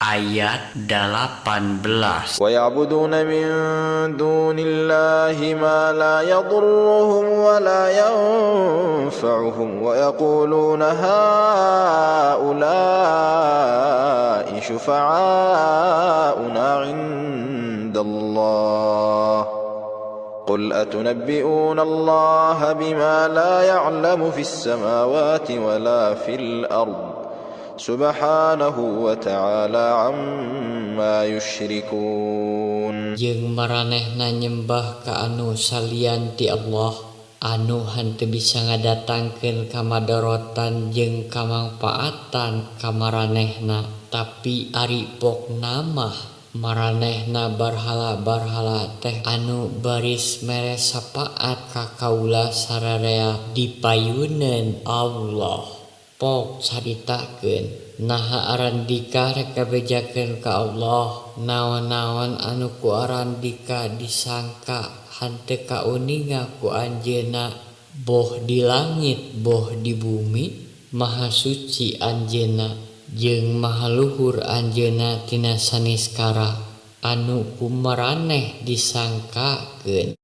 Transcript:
ayat 18. ويعبدون من دون الله ما لا يضرهم ولا ينفعهم ويقولون هؤلاء شفعاؤنا عند الله قل أتنبئون الله بما لا يعلم في السماوات ولا في الأرض سبحانه وتعالى عما يشركون. Jeung maranehna nyembah ka anu salian ti Allah, anu henteu bisa ngadatangkeun kamadorotan jeung kamangpaatan ka maranehna, tapi ari pokna mah maranehna barhala-barhala teh anu baris mere sapaat ka kaula sararea dipayuneun Allah. Pok caritakeun naha arandika rek kabejakeun ka Allah, naon-naon anu ku arandika disangka henteu kauninga ku anjeunna, boh di langit boh di bumi. Maha suci anjeunna jeung maha luhur anjeunna tina saniskara anu ku maraneh disangkakeun.